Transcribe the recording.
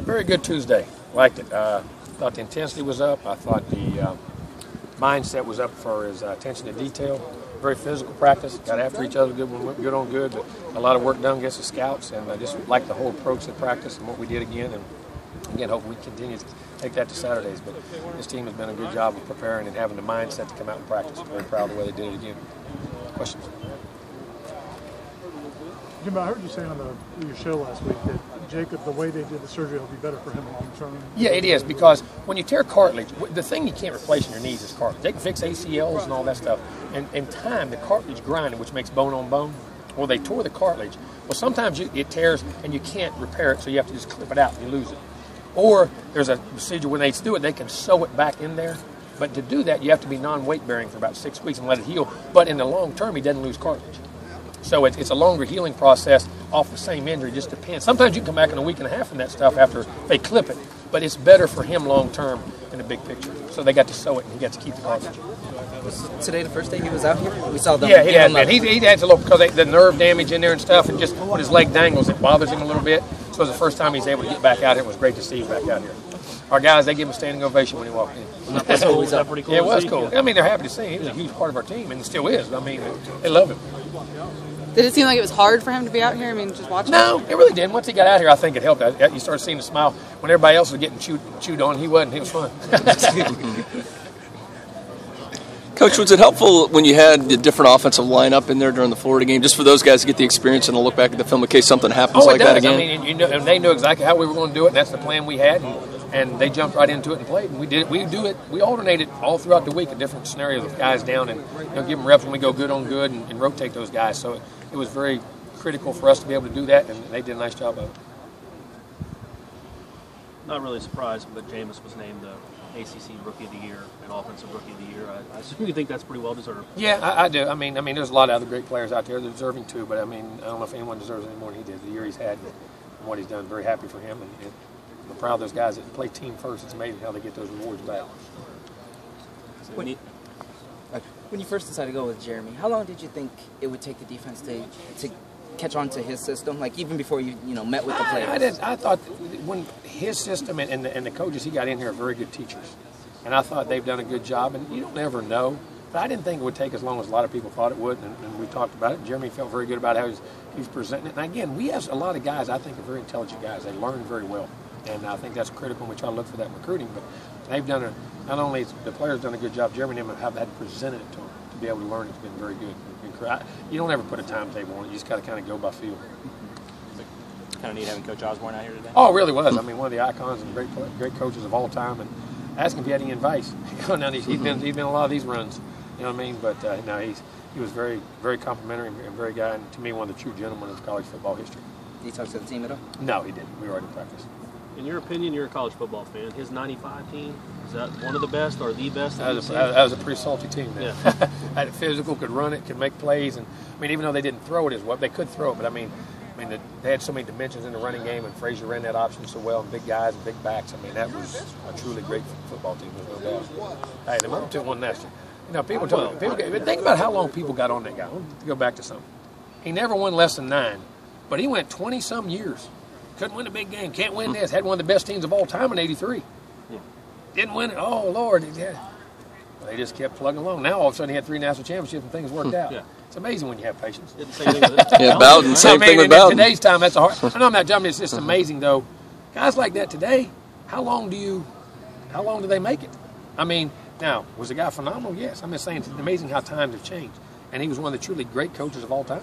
Very good Tuesday. Liked it. Thought the intensity was up. I thought the mindset was up for his attention to detail. Very physical practice. Got after each other good on good. But a lot of work done against the scouts, and I just like the whole approach to practice and what we did again. And again, hope we continue to take that to Saturdays. But this team has done a good job of preparing and having the mindset to come out and practice. Very proud of the way they did it again. Questions? Jimbo, I heard you say on your show last week that Jacob, the way they did the surgery will be better for him long term. Yeah, it is, because when you tear cartilage, the thing you can't replace in your knees is cartilage. They can fix ACLs and all that stuff. And in time, the cartilage grinding, which makes bone on bone, well, they tore the cartilage. Well, sometimes it tears and you can't repair it, so you have to just clip it out and you lose it. Or there's a procedure when they do it, they can sew it back in there. But to do that, you have to be non-weight bearing for about 6 weeks and let it heal. But in the long term, he doesn't lose cartilage. So it's a longer healing process off the same injury. Just depends. Sometimes you can come back in a week and a half from that stuff after they clip it. But it's better for him long term in the big picture. So they got to sew it and he got to keep the cartilage. Was today the first day he was out here? We saw them. Yeah, he has been. He had a little, because the nerve damage in there and stuff, and just when his leg dangles, it bothers him a little bit. So it was the first time he's able to get back out here. It was great to see him back out here. Our guys, they give him a standing ovation when he walked in. That's cool. That pretty cool. Yeah, it was cool. I mean, they're happy to see him. He was a huge part of our team, and he still is. I mean, they love him. Did it seem like it was hard for him to be out here? I mean, just watching? No, it really didn't. Once he got out here, I think it helped. You started seeing the smile. When everybody else was getting chewed on, he wasn't. It was fun. Coach, was it helpful when you had the different offensive lineup in there during the Florida game, just for those guys to get the experience and to look back at the film in case something happens like that again? I mean, and they knew exactly how we were going to do it. And that's the plan we had, and they jumped right into it and played. And we did it. We do it. We alternated all throughout the week at different scenarios with guys down, and give them reps when we go good on good, and rotate those guys. So it was very critical for us to be able to do that, and they did a nice job of it. Not really surprised, but Jameis was named the ACC Rookie of the Year and Offensive Rookie of the Year. I assume you think that's pretty well deserved. Yeah, I do. I mean, there's a lot of other great players out there that are deserving too. But I mean, I don't know if anyone deserves any more than he did. The year he's had and what he's done, very happy for him, and I'm proud of those guys that play team first. It's amazing how they get those rewards back. When you first decided to go with Jeremy, how long did you think it would take the defense to catch on to his system? Like even before you met with the players. I thought when his system and the coaches he got in here are very good teachers, and I thought they've done a good job. And you don't ever know, but I didn't think it would take as long as a lot of people thought it would. And we talked about it. Jeremy felt very good about how he's presenting it. And again, we have a lot of guys I think are very intelligent guys. They learn very well, and I think that's critical. And we try to look for that in recruiting. But they've done not only the players done a good job. Jeremy and them have had presented it to them to be able to learn. It's been very good. You don't ever put a timetable on it. You just got to kind of go by feel. Kind of neat having Coach Osborne out here today. Oh, it really was. I mean, one of the icons and great coaches of all time. And ask him if he had any advice. Now he's been a lot of these runs. You know what I mean? But no, he was very, very complimentary and very guy, and to me, one of the true gentlemen of college football history. Did he talk to the team at all? No, he didn't. We were already in practice. In your opinion, you're a college football fan. His '95 team, is that one of the best or the best? That was a pretty salty team. Man. Yeah. Had it physical, could run it, could make plays, and I mean, even though they didn't throw it as well, they could throw it. But I mean, they had so many dimensions in the running game, and Frazier ran that option so well, and big guys and big backs. I mean, that was a truly great football team. There's no doubt. Hey, the Murray took one last year. People think about how long people got on that guy. Let's go back to something. He never won less than 9, but he went 20-some years. Couldn't win a big game. Can't win this. Had one of the best teams of all time in '83. Yeah. Didn't win it. Oh, Lord. Yeah. They just kept plugging along. Now, all of a sudden, he had 3 national championships and things worked out. Yeah. It's amazing when you have patience. Yeah, Bowden. Same thing with Bowden. In today's time, that's a hard. I know I'm not jumping. It's just amazing, though. Guys like that today, how long do they make it? I mean, now, was the guy phenomenal? Yes. I'm just saying it's amazing how times have changed. And he was one of the truly great coaches of all time.